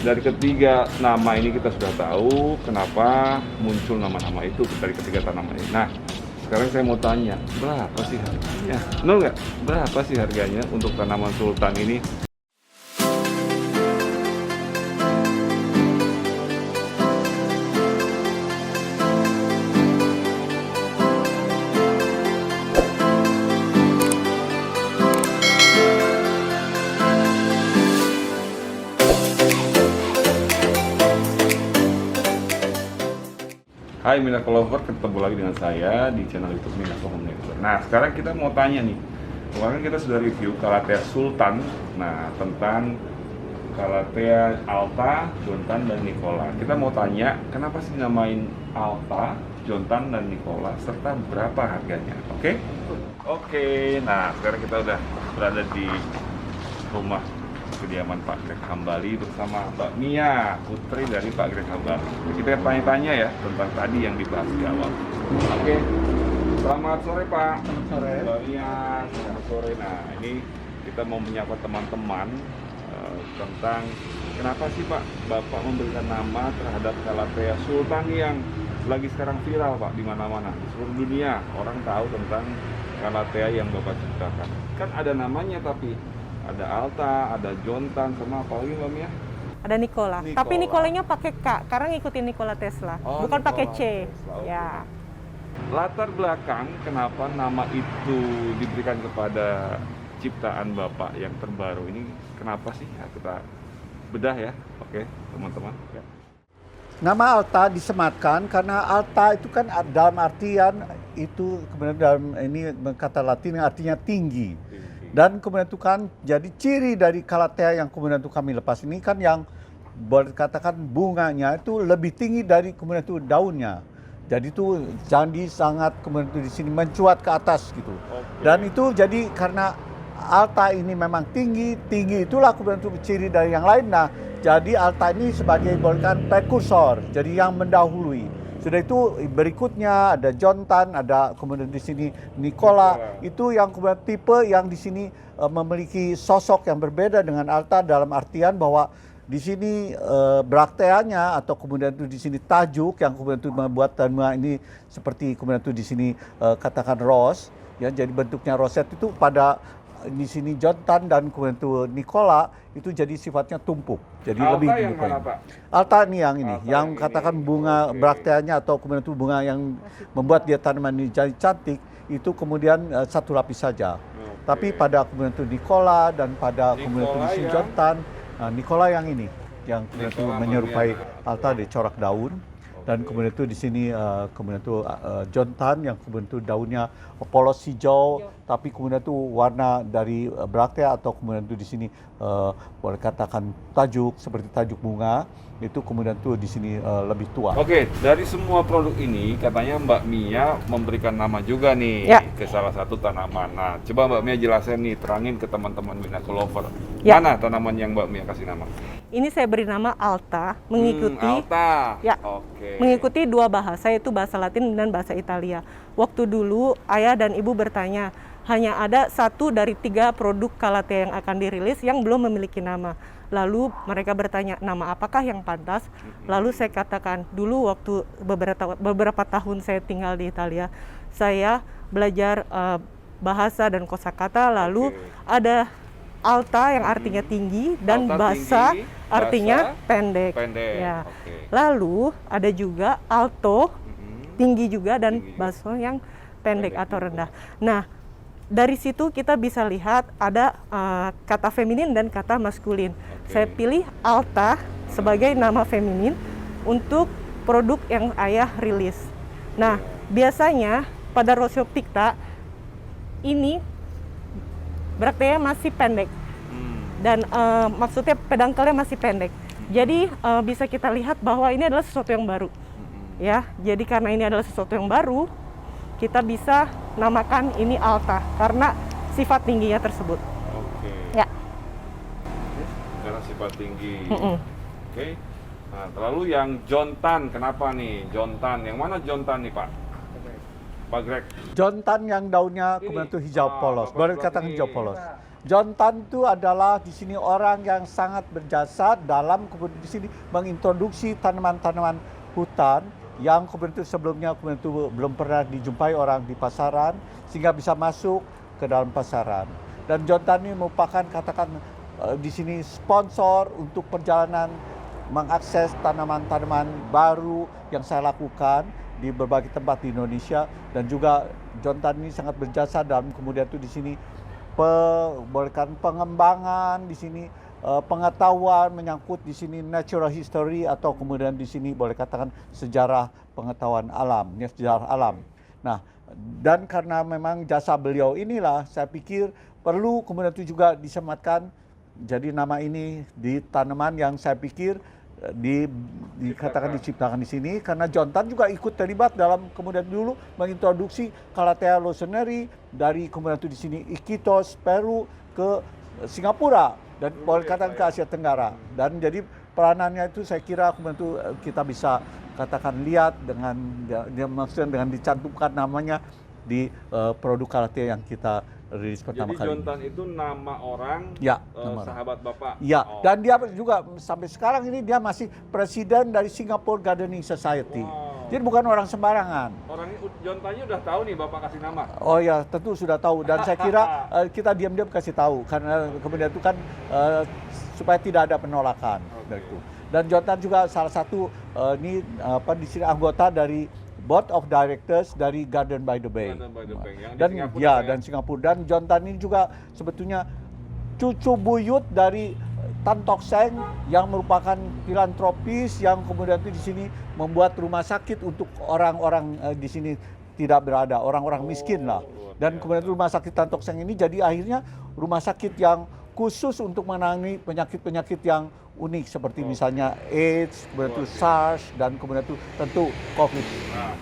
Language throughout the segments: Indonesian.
dari ketiga nama ini kita sudah tahu kenapa muncul nama-nama itu dari ketiga tanaman ini. Nah, sekarang saya mau tanya, berapa sih harganya? Nol nggak? Berapa sih harganya untuk tanaman sultan ini? Hai Minako Lover, ketemu lagi dengan saya di channel YouTube Minako Homemaker. Nah, sekarang kita mau tanya nih. Kemarin kita sudah review Calathea Sultan. Nah, tentang Calathea Alta, Jontan, dan Nicola. Kita mau tanya, kenapa sih dinamain Alta, Jontan, dan Nicola, serta berapa harganya? Oke? Oke, nah sekarang kita udah berada di rumah kediaman Pak Greg Hambali bersama Mbak Mia, putri dari Pak Greg Hambali. Kita tanya-tanya ya tentang tadi yang dibahas di awal. Oke, selamat sore Pak. Selamat sore. Mbak Mia, selamat sore. Nah, ini kita mau menyapa teman-teman tentang kenapa sih Pak Bapak memberikan nama terhadap Calathea Sultan yang lagi sekarang viral Pak di mana-mana di seluruh dunia. Orang tahu tentang Calathea yang Bapak ciptakan. Kan ada namanya tapi ada Alta, ada Jontan, sama apa lagi Mbak Mia? Ada Nicola. Nicola. Tapi Nicolanya pakai K, karena ngikutin Nikola Tesla, Oh, bukan pakai C. Tesla, oke. Ya. Latar belakang kenapa nama itu diberikan kepada ciptaan Bapak yang terbaru ini, kenapa sih? Ya, kita bedah ya, oke teman-teman. Ya. Nama Alta disematkan karena Alta itu kan dalam artian itu kemudian dalam ini kata Latin yang artinya tinggi. Dan kemudian itu kan jadi ciri dari Calathea yang kemudian itu kami lepas ini kan yang boleh dikatakan bunganya itu lebih tinggi dari kemudian itu daunnya. Jadi itu candi sangat kemudian itu di sini mencuat ke atas gitu. Dan itu jadi karena Alta ini memang tinggi itulah kemudian itu ciri dari yang lain. Nah, jadi Alta ini sebagai boleh dikatakan prekursor, jadi yang mendahului. Sudah itu berikutnya ada Jontan, ada kemudian di sini Nicola. Itu yang kemudian tipe yang di sini memiliki sosok yang berbeda dengan Alta dalam artian bahwa di sini brakteanya atau kemudian itu di sini tajuk yang kemudian itu membuat tanaman ini seperti kemudian itu di sini katakan rose, ya jadi bentuknya roset itu pada di sini Jontan dan kemudian itu Nicola itu jadi sifatnya tumpuk. Jadi Alta lebih yang menyerupai. mana Pak? Alta ini yang ini, Alta yang yang katakan ini. bunga Oke. brakteanya atau kemudian itu bunga yang membuat dia tanaman ini jadi cantik itu kemudian satu lapis saja. Oke. Tapi pada kemudian itu Nicola dan pada kemudian itu di sini Nicola Jontan, Nicola yang ini yang kemudian itu Nicola menyerupai bagian Alta di corak daun. Dan kemudian itu di sini kemudian itu Jontan yang kemudian itu daunnya polos hijau, tapi kemudian itu warna dari braktea atau kemudian itu di sini boleh katakan tajuk seperti tajuk bunga itu kemudian itu di sini lebih tua. Oke, dari semua produk ini katanya Mbak Mia memberikan nama juga nih Ya. ke salah satu tanaman. Nah, coba Mbak Mia jelasin nih, terangin ke teman-teman Minako Lover. Ya. Mana tanaman yang Mbak Mia kasih nama? Ini saya beri nama Alta, mengikuti Alta. Ya. Oke. mengikuti dua bahasa, yaitu bahasa Latin dan bahasa Italia. Waktu dulu ayah dan ibu bertanya, hanya ada 1 dari 3 produk Calathea yang akan dirilis yang belum memiliki nama. Lalu mereka bertanya, nama apakah yang pantas? Lalu saya katakan, dulu waktu beberapa tahun saya tinggal di Italia, saya belajar bahasa dan kosakata, lalu ada Alta yang artinya tinggi dan Alta basa tinggi, artinya basa pendek. Pendek. Ya. Oke. Lalu ada juga alto, tinggi juga, dan Tinggi juga. basso yang pendek Pendek atau juga. rendah. Nah, dari situ kita bisa lihat ada kata feminin dan kata maskulin. Saya pilih Alta sebagai nama feminin untuk produk yang ayah rilis. Nah, biasanya pada Rosopicta ini brakteanya masih pendek dan maksudnya pedangkalnya masih pendek. Jadi bisa kita lihat bahwa ini adalah sesuatu yang baru. Ya, jadi karena ini adalah sesuatu yang baru, kita bisa namakan ini Alta karena sifat tingginya tersebut. Oke. Ya. Karena sifat tinggi. Mm-mm. Oke. Nah, lalu yang Jontan, kenapa nih Jontan? Yang mana Jontan nih Pak? Pak Greg. Jontan yang daunnya Ini. kemudian itu hijau polos, Bapak boleh sebelah dikatakan sini. hijau polos. John Tan itu adalah di sini orang yang sangat berjasa dalam di sini mengintroduksi tanaman-tanaman hutan yang kemudian sebelumnya belum pernah dijumpai orang di pasaran sehingga bisa masuk ke dalam pasaran. Dan John Tan ini merupakan katakan di sini sponsor untuk perjalanan mengakses tanaman-tanaman baru yang saya lakukan di berbagai tempat di Indonesia, dan juga John Tan ini sangat berjasa dalam kemudian itu di sini pengembangan di sini pengetahuan menyangkut di sini natural history atau kemudian di sini boleh katakan sejarah pengetahuan alam, sejarah alam. Nah, dan karena memang jasa beliau inilah saya pikir perlu kemudian itu juga disematkan jadi nama ini di tanaman yang saya pikir dikatakan diciptakan di sini, karena John Tan juga ikut terlibat dalam kemudian dulu mengintroduksi Calathea lawsoneri dari kemudian itu di sini Iquitos, Peru ke Singapura dan boleh katakan ke Asia Tenggara. Dan jadi peranannya itu saya kira kemudian itu kita bisa katakan lihat dengan maksudnya dengan dicantumkan namanya di produk Calathea yang kita rilis pertama Jadi kali. John Tan itu nama orang Ya, sahabat Bapak. Ya, dan dia juga sampai sekarang ini dia masih presiden dari Singapore Gardening Society. Wow. Jadi bukan orang sembarangan. Orang John Tan-nya udah tahu nih Bapak kasih nama. Oh ya, tentu sudah tahu, dan saya kira kita diam-diam kasih tahu karena kemudian itu kan supaya tidak ada penolakan. Okay. Itu. Dan John Tan juga salah satu ini di sini anggota dari Board of Directors dari Garden by the Bay. Garden by the Bay, yang di Dan Singapura, ya, dan Singapura. Dan John Tan ini juga sebetulnya cucu buyut dari Tan Tock Seng yang merupakan filantropis yang kemudian itu di sini membuat rumah sakit untuk orang-orang di sini tidak berada, orang-orang miskin lah. Dan kemudian rumah sakit Tan Tock Seng ini jadi akhirnya rumah sakit yang khusus untuk menangani penyakit-penyakit yang unik seperti misalnya AIDS, kemudian itu SARS, dan kemudian itu tentu COVID. Nah,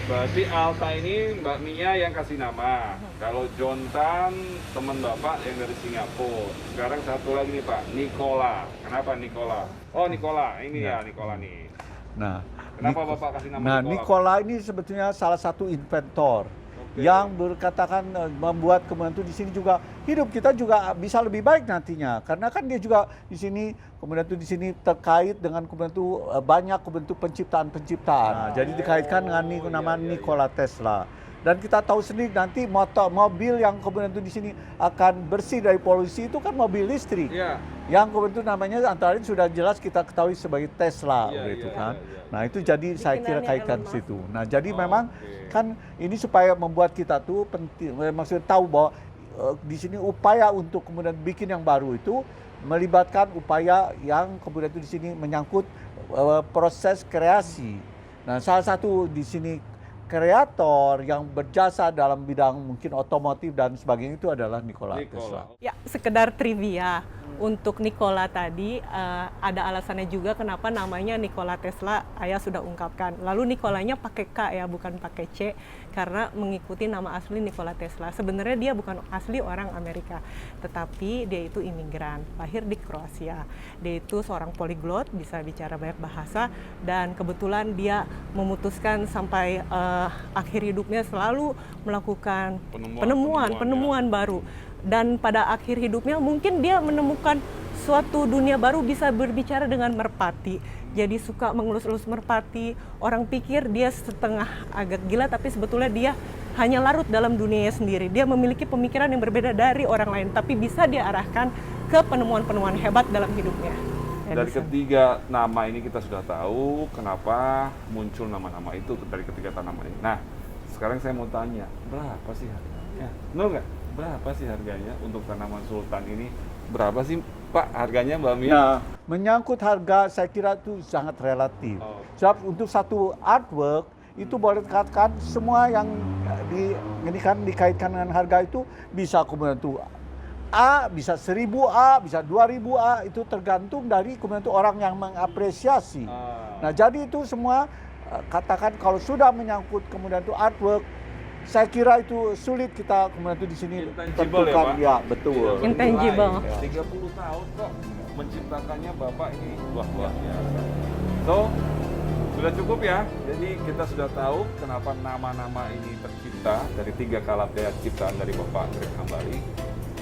berarti Alta ini Mbak Mia yang kasih nama. Kalau John Tan teman Bapak yang dari Singapura. Sekarang satu lagi nih Pak, Nicola. Kenapa Nicola? Oh Nicola, ini ya Nicola nih. Nah, Kenapa Bapak kasih nama Nah, Nicola? Nicola ini sebetulnya salah satu inventor yang berkatakan membuat kemudian itu di sini juga hidup kita juga bisa lebih baik nantinya, karena kan dia juga di sini kemudian itu di sini terkait dengan kemudian itu banyak kemudian itu penciptaan. Jadi dikaitkan dengan nama Nikola Tesla. Dan kita tahu sendiri nanti mobil yang kemudian itu di sini akan bersih dari polusi itu kan mobil listrik. Iya. Yang kemudian itu namanya antara lain sudah jelas kita ketahui sebagai Tesla, gitu kan. Nah itu jadi saya kira kaitkan ke situ. Nah jadi memang kan ini supaya membuat kita tuh penting, maksudnya tahu bahwa di sini upaya untuk kemudian bikin yang baru itu melibatkan upaya yang kemudian itu di sini menyangkut proses kreasi. Nah salah satu di sini kreator yang berjasa dalam bidang mungkin otomotif dan sebagainya itu adalah Nikola Tesla. Ya, sekedar trivia. Untuk Nikola tadi ada alasannya juga kenapa namanya Nikola Tesla, Ayah sudah ungkapkan. Lalu Nikolanya pakai K ya, bukan pakai C, karena mengikuti nama asli Nikola Tesla. Sebenarnya dia bukan asli orang Amerika, tetapi dia itu imigran, lahir di Kroasia. Dia itu seorang poliglot, bisa bicara banyak bahasa, dan kebetulan dia memutuskan sampai akhir hidupnya selalu melakukan penemuan baru. Dan pada akhir hidupnya mungkin dia menemukan suatu dunia baru, bisa berbicara dengan merpati. Jadi suka mengelus-elus merpati. Orang pikir dia setengah agak gila, tapi sebetulnya dia hanya larut dalam dunianya sendiri. Dia memiliki pemikiran yang berbeda dari orang lain, tapi bisa dia arahkan ke penemuan-penemuan hebat dalam hidupnya. Dari ketiga nama ini kita sudah tahu kenapa muncul nama-nama itu dari ketiga tanaman ini. Nah, sekarang saya mau tanya, berapa sih harganya? Benar nggak? Berapa sih harganya untuk tanaman sultan ini? Berapa sih Pak harganya Mbak Mia? Nah, menyangkut harga saya kira itu sangat relatif. Sebab untuk satu artwork itu boleh dikatakan semua yang dikaitkan dengan harga itu bisa kemudian itu A, bisa 1000 A, bisa 2000 A, itu tergantung dari kemudian itu orang yang mengapresiasi. Nah, jadi itu semua katakan kalau sudah menyangkut kemudian itu artwork, saya kira itu sulit kita kemudian itu di sini tentukan, ya betul. Intangible. 30 tahun kok menciptakannya Bapak ini luar biasa. So, sudah cukup ya. Jadi kita sudah tahu kenapa nama-nama ini tercipta dari 3 Calathea ciptaan dari Bapak Greg Hambali.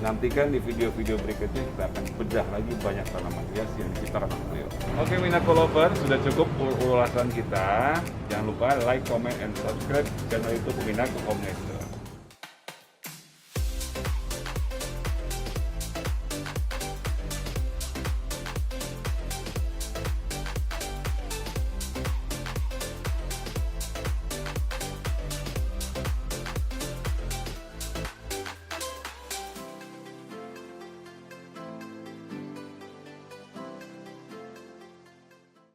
Nantikan di video-video berikutnya kita akan bedah lagi banyak tanaman hias yang di sekitar rumah beliau. Oke Minato Lover, sudah cukup ulasan kita. Jangan lupa like, comment, and subscribe channel YouTube Minato Home Nature.